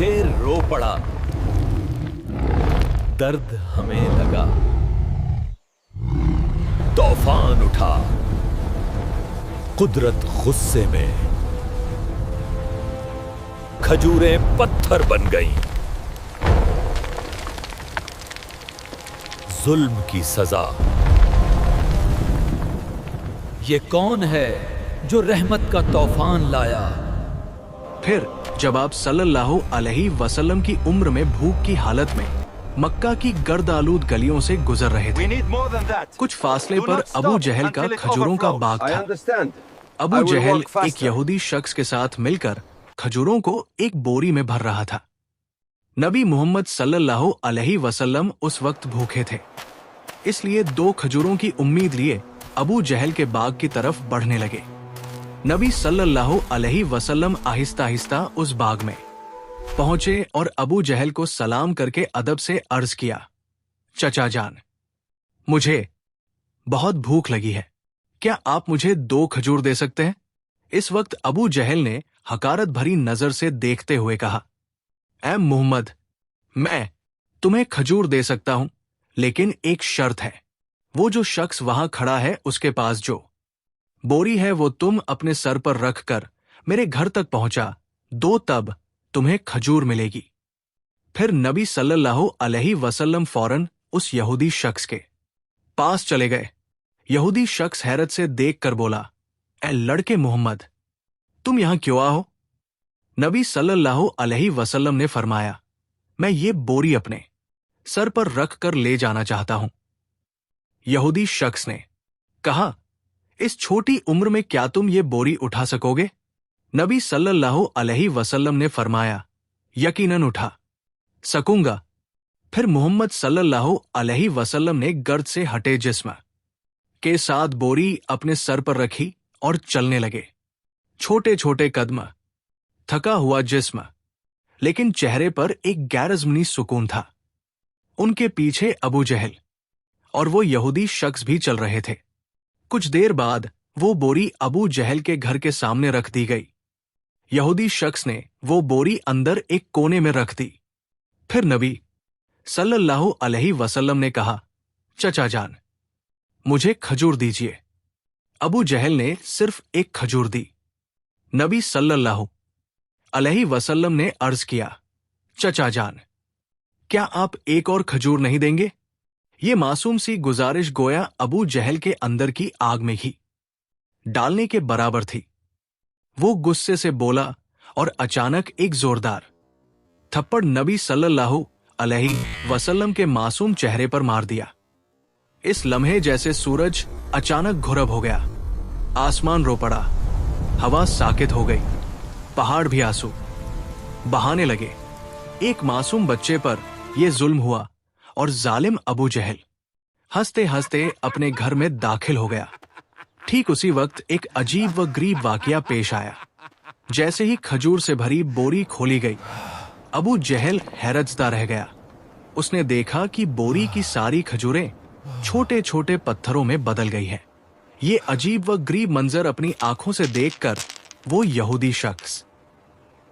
शेर रो पड़ा। दर्द हमें लगा, तूफान उठा, कुदरत गुस्से में, खजूरें पत्थर बन गईं। जुल्म की सजा। ये कौन है जो रहमत का तूफान लाया? फिर जब आप सल्लल्लाहु अलैहि वसल्लम की उम्र में भूख की हालत में मक्का की गर्द आलूद गलियों से गुजर रहे थे। कुछ फासले पर अबू जहल का खजूरों का बाग था। अबू जहल एक यहूदी शख्स के साथ मिलकर खजूरों को एक बोरी में भर रहा था। नबी मोहम्मद सल्लल्लाहु अलैहि वसल्लम उस वक्त भूखे थे, इसलिए 2 खजूरों की उम्मीद लिए अबू जहल के बाग की तरफ बढ़ने लगे। नबी सल्लल्लाहु अलैहि वसल्लम आहिस्ता आहिस्ता उस बाग में पहुंचे और अबू जहल को सलाम करके अदब से अर्ज किया, चचा जान, मुझे बहुत भूख लगी है, क्या आप मुझे 2 खजूर दे सकते हैं? इस वक्त अबू जहल ने हकारत भरी नजर से देखते हुए कहा, ऐ मोहम्मद, मैं तुम्हें खजूर दे सकता हूं, लेकिन एक शर्त है। वो जो शख्स वहां खड़ा है उसके पास जो बोरी है वो तुम अपने सर पर रख कर मेरे घर तक पहुंचा दो, तब तुम्हें खजूर मिलेगी। फिर नबी सल्लल्लाहु अलैहि वसल्लम फौरन उस यहूदी शख्स के पास चले गए। यहूदी शख्स हैरत से देख कर बोला, ऐ लड़के मोहम्मद, तुम यहां क्यों आओ? नबी सल्लल्लाहु अलैहि वसल्लम ने फरमाया, मैं ये बोरी अपने सर पर रख कर ले जाना चाहता हूं। यहूदी शख्स ने कहा, इस छोटी उम्र में क्या तुम ये बोरी उठा सकोगे? नबी सल्लल्लाहु अलैहि वसल्लम ने फरमाया, यकीनन उठा सकूंगा। फिर मोहम्मद सल्लल्लाहु अलैहि वसल्लम ने गर्द से हटे जिस्म के साथ बोरी अपने सर पर रखी और चलने लगे। छोटे छोटे कदम, थका हुआ जिस्म, लेकिन चेहरे पर एक गैरजमनी सुकून था। उनके पीछे अबू जहल और वो यहूदी शख्स भी चल रहे थे। कुछ देर बाद वो बोरी अबू जहल के घर के सामने रख दी गई। यहूदी शख्स ने वो बोरी अंदर एक कोने में रख दी। फिर नबी सल्लल्लाहु अलैहि वसल्लम ने कहा, चचा जान, मुझे खजूर दीजिए। अबू जहल ने सिर्फ एक खजूर दी। नबी सल्लल्लाहु अलैहि वसल्लम ने अर्ज किया, चचा जान, क्या आप एक और खजूर नहीं देंगे? ये मासूम सी गुजारिश गोया अबू जहल के अंदर की आग में ही डालने के बराबर थी। वो गुस्से से बोला और अचानक एक जोरदार थप्पड़ नबी सल्लल्लाहु अलैहि वसल्लम के मासूम चेहरे पर मार दिया। इस लम्हे जैसे सूरज अचानक घुरब हो गया, आसमान रो पड़ा, हवा साकित हो गई, पहाड़ भी आंसू बहाने लगे। एक मासूम बच्चे पर यह जुल्म हुआ और जालिम अबू जहल हंसते हंसते अपने घर में दाखिल हो गया। ठीक उसी वक्त एक अजीब व गरीब वाकया पेश आया। जैसे ही खजूर से भरी बोरी खोली गई, अबू जहल हैरतज़दा रह गया। उसने देखा कि बोरी की सारी खजूरें छोटे छोटे पत्थरों में बदल गई हैं। ये अजीब व गरीब मंजर अपनी आंखों से देखकर वो यहूदी शख्स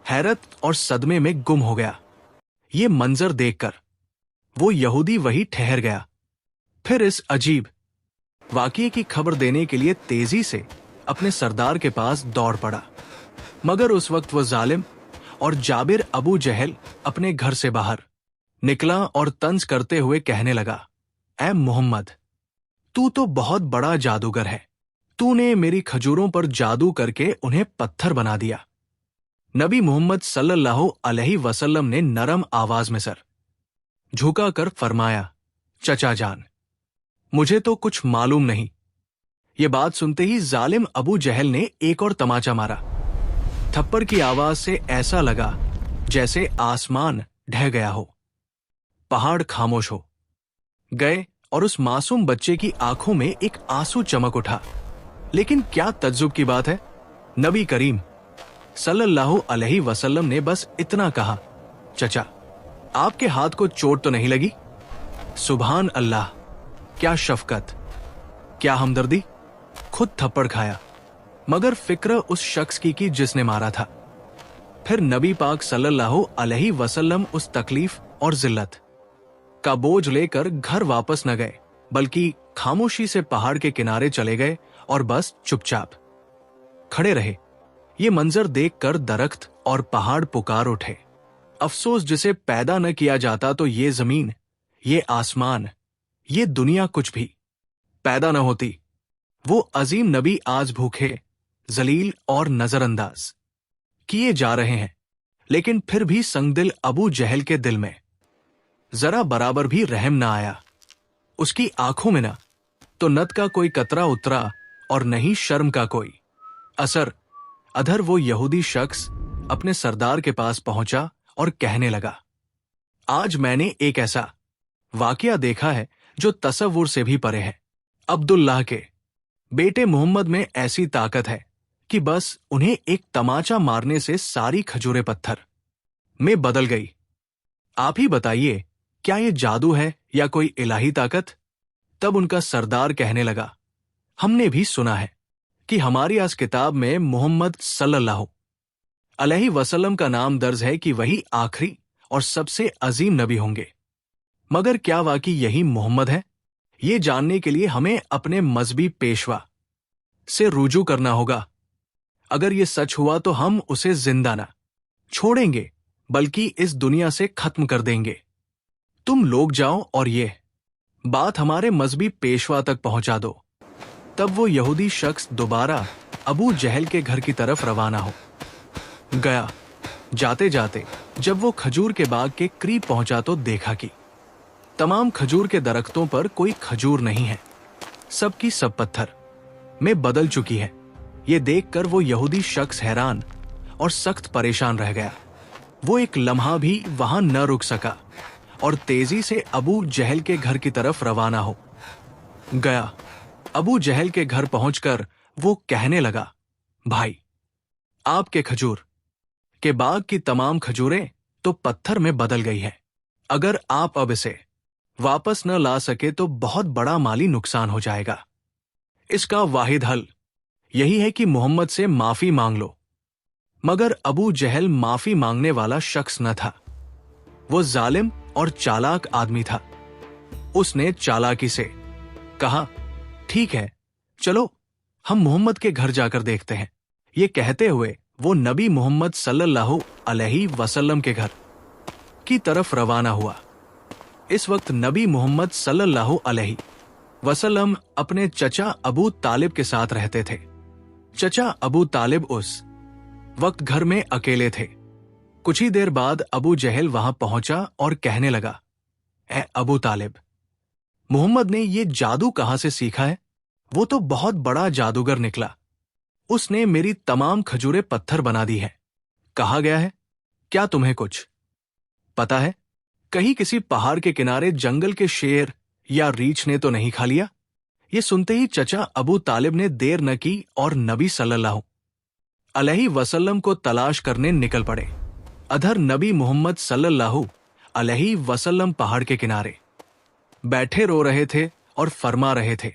हैरत और सदमे में गुम हो गया। ये मंजर देखकर वो यहूदी वही ठहर गया। फिर इस अजीब वाकये की खबर देने के लिए तेजी से अपने सरदार के पास दौड़ पड़ा, मगर उस वक्त वो जालिम और जाबिर अबू जहल अपने घर से बाहर निकला और तंज करते हुए कहने लगा, ऐ मोहम्मद, तू तो बहुत बड़ा जादूगर है। तूने मेरी खजूरों पर जादू करके उन्हें पत्थर बना दिया। नबी मोहम्मद सल्लल्लाहु अलैहि वसल्लम ने नरम आवाज में सर झुका कर फरमाया, चचा जान, मुझे तो कुछ मालूम नहीं। ये बात सुनते ही जालिम अबू जहल ने एक और तमाचा मारा। थप्पड़ की आवाज से ऐसा लगा जैसे आसमान ढह गया हो, पहाड़ खामोश हो गए और उस मासूम बच्चे की आंखों में एक आंसू चमक उठा। लेकिन क्या तज्जुब की बात है, नबी करीम सल्लल्लाहु अलैहि वसल्लम ने बस इतना कहा, चचा, आपके हाथ को चोट तो नहीं लगी? सुभान अल्लाह, क्या शफकत, क्या हमदर्दी। खुद थप्पड़ खाया, मगर फिक्र उस शख्स की जिसने मारा था। फिर नबी पाक सल्लल्लाहु अलैहि वसल्लम उस तकलीफ और जिल्लत का बोझ लेकर घर वापस न गए, बल्कि खामोशी से पहाड़ के किनारे चले गए और बस चुपचाप खड़े रहे। ये मंजर देखकर दरख्त और पहाड़ पुकार उठे। अफसोस जिसे पैदा न किया जाता तो ये जमीन, ये आसमान, ये दुनिया कुछ भी पैदा न होती। वो अजीम नबी आज भूखे, जलील और नजरअंदाज किए जा रहे हैं, लेकिन फिर भी संगदिल अबू जहल के दिल में जरा बराबर भी रहम न आया। उसकी आंखों में न तो नत का कोई कतरा उतरा और न ही शर्म का कोई असर। अधर वो यहूदी शख्स अपने सरदार के पास पहुंचा और कहने लगा, आज मैंने एक ऐसा वाकया देखा है जो तसव्वुर से भी परे है। अब्दुल्लाह के बेटे मोहम्मद में ऐसी ताकत है कि बस उन्हें एक तमाचा मारने से सारी खजूरें पत्थर में बदल गई। आप ही बताइए, क्या ये जादू है या कोई इलाही ताकत? तब उनका सरदार कहने लगा, हमने भी सुना है कि हमारी आज किताब में मोहम्मद सल्लल्लाहु अलैहि वसल्लम का नाम दर्ज है कि वही आखिरी और सबसे अजीम नबी होंगे। मगर क्या वाकई यही मोहम्मद है? ये जानने के लिए हमें अपने मजहबी पेशवा से रुजू करना होगा। अगर ये सच हुआ तो हम उसे जिंदा न छोड़ेंगे, बल्कि इस दुनिया से खत्म कर देंगे। तुम लोग जाओ और ये बात हमारे मजहबी पेशवा तक पहुंचा दो। तब वो यहूदी शख्स दोबारा अबू जहल के घर की तरफ रवाना हो गया। जाते जाते जब वो खजूर के बाग के करीब पहुंचा तो देखा कि तमाम खजूर के दरख्तों पर कोई खजूर नहीं है, सबकी सब पत्थर में बदल चुकी है। ये देखकर वो यहूदी शख्स हैरान और सख्त परेशान रह गया। वो एक लम्हा भी वहां न रुक सका और तेजी से अबू जहल के घर की तरफ रवाना हो गया। अबू जहल के घर पहुंचकर वो कहने लगा, भाई, आपके खजूर के बाग की तमाम खजूरें तो पत्थर में बदल गई है। अगर आप अब इसे वापस न ला सके तो बहुत बड़ा माली नुकसान हो जाएगा। इसका वाहिद हल यही है कि मोहम्मद से माफी मांग लो। मगर अबू जहल माफी मांगने वाला शख्स न था। वो जालिम और चालाक आदमी था। उसने चालाकी से कहा, ठीक है, चलो हम मोहम्मद के घर जाकर देखते हैं। ये कहते हुए वो नबी मोहम्मद सल्लल्लाहु अलैहि वसल्लम के घर की तरफ रवाना हुआ। इस वक्त नबी मोहम्मद सल्लल्लाहु अलैहि वसल्लम अपने चचा अबू तालिब के साथ रहते थे। चचा अबू तालिब उस वक्त घर में अकेले थे। कुछ ही देर बाद अबू जहल वहां पहुंचा और कहने लगा, ए अबू तालिब, मोहम्मद ने ये जादू कहां से सीखा है? वो तो बहुत बड़ा जादूगर निकला। उसने मेरी तमाम खजूरें पत्थर बना दी है। कहा गया है, क्या तुम्हें कुछ पता है? कहीं किसी पहाड़ के किनारे जंगल के शेर या रीछ ने तो नहीं खा लिया? ये सुनते ही चचा अबू तालिब ने देर न की और नबी सल्लल्लाहु अलैहि वसल्लम को तलाश करने निकल पड़े। अधर नबी मोहम्मद सल्लल्लाहु अलैहि वसल्लम पहाड़ के किनारे बैठे रो रहे थे और फरमा रहे थे,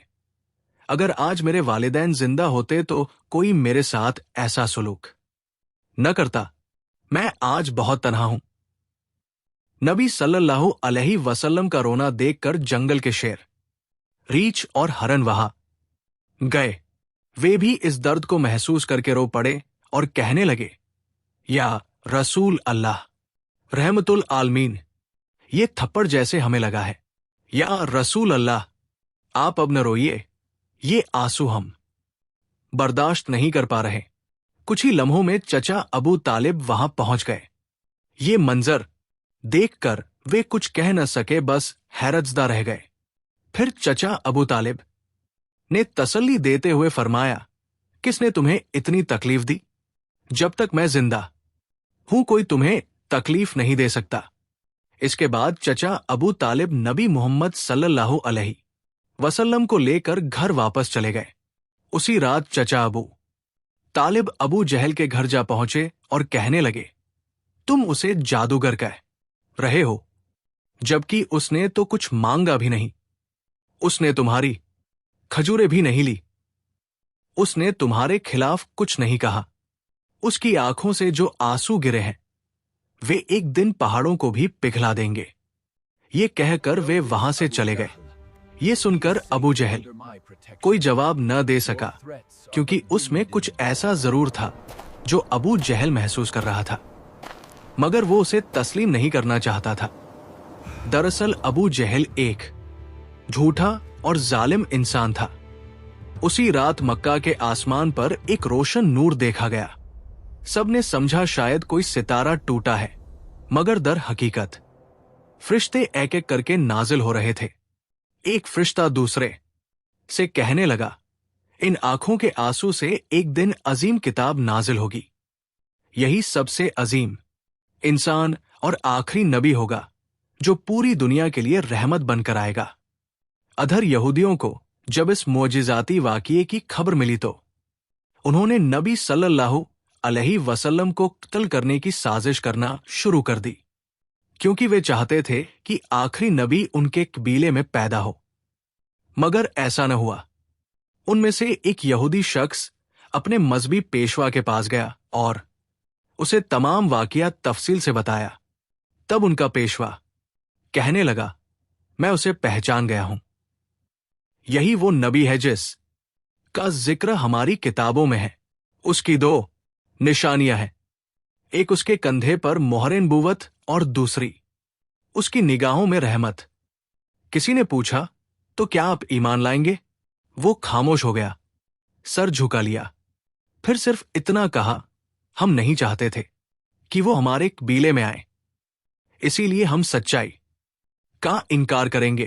अगर आज मेरे वालिदैन जिंदा होते तो कोई मेरे साथ ऐसा सुलूक न करता। मैं आज बहुत तन्हा हूं। नबी सल्लल्लाहु अलैहि वसल्लम का रोना देखकर जंगल के शेर, रीछ और हरन वहां गए। वे भी इस दर्द को महसूस करके रो पड़े और कहने लगे, या रसूल अल्लाह रहमतुल आलमीन, ये थप्पड़ जैसे हमें लगा है। या रसूल अल्लाह, आप अब न रोइए, ये आंसू हम बर्दाश्त नहीं कर पा रहे। कुछ ही लम्हों में चचा अबू तालिब वहां पहुंच गए। ये मंजर देखकर वे कुछ कह न सके, बस हैरतज़दा रह गए। फिर चचा अबू तालिब ने तसल्ली देते हुए फरमाया, किसने तुम्हें इतनी तकलीफ दी? जब तक मैं जिंदा हूं कोई तुम्हें तकलीफ नहीं दे सकता। इसके बाद चचा अबू तालिब नबी मोहम्मद सल्लल्लाहु अलैहि वसल्लम को लेकर घर वापस चले गए। उसी रात चचा अबू तालिब अबू जहल के घर जा पहुंचे और कहने लगे, तुम उसे जादूगर कह रहे हो, जबकि उसने तो कुछ मांगा भी नहीं। उसने तुम्हारी खजूरें भी नहीं ली। उसने तुम्हारे खिलाफ कुछ नहीं कहा। اس کی آنکھوں سے جو آنسو گرے ہیں وہ ایک دن پہاڑوں کو بھی پگھلا دیں گے۔ یہ کہہ کر وہ وہاں سے چلے گئے۔ یہ سن کر ابو جہل کوئی جواب نہ دے سکا، کیونکہ اس میں کچھ ایسا ضرور تھا جو ابو جہل محسوس کر رہا تھا، مگر وہ اسے تسلیم نہیں کرنا چاہتا تھا۔ دراصل ابو جہل ایک جھوٹا اور ظالم انسان تھا۔ اسی رات مکہ کے آسمان پر ایک روشن نور دیکھا گیا۔ سب نے سمجھا شاید کوئی ستارہ ٹوٹا ہے، مگر در حقیقت فرشتے ایک ایک کر کے نازل ہو رہے تھے۔ ایک فرشتہ دوسرے سے کہنے لگا، ان آنکھوں کے آنسو سے ایک دن عظیم کتاب نازل ہوگی، یہی سب سے عظیم انسان اور آخری نبی ہوگا جو پوری دنیا کے لیے رحمت بن کر آئے گا۔ ادھر یہودیوں کو جب اس معجزاتی واقعے کی خبر ملی تو انہوں نے نبی صلی اللہ علیہ وسلم کو قتل کرنے کی سازش کرنا شروع کر دی، کیونکہ وہ چاہتے تھے کہ آخری نبی ان کے قبیلے میں پیدا ہو، مگر ایسا نہ ہوا۔ ان میں سے ایک یہودی شخص اپنے مذہبی پیشوا کے پاس گیا اور اسے تمام واقعات تفصیل سے بتایا۔ تب ان کا پیشوا کہنے لگا، میں اسے پہچان گیا ہوں، یہی وہ نبی ہے جس کا ذکر ہماری کتابوں میں ہے۔ اس کی دو نشانیاں ہیں، ایک اس کے کندھے پر مہر نبوت اور دوسری اس کی نگاہوں میں رحمت۔ کسی نے پوچھا، تو کیا آپ ایمان لائیں گے؟ وہ خاموش ہو گیا، سر جھکا لیا، پھر صرف اتنا کہا، ہم نہیں چاہتے تھے کہ وہ ہمارے قبیلے میں آئے، اسی لیے ہم سچائی کا انکار کریں گے۔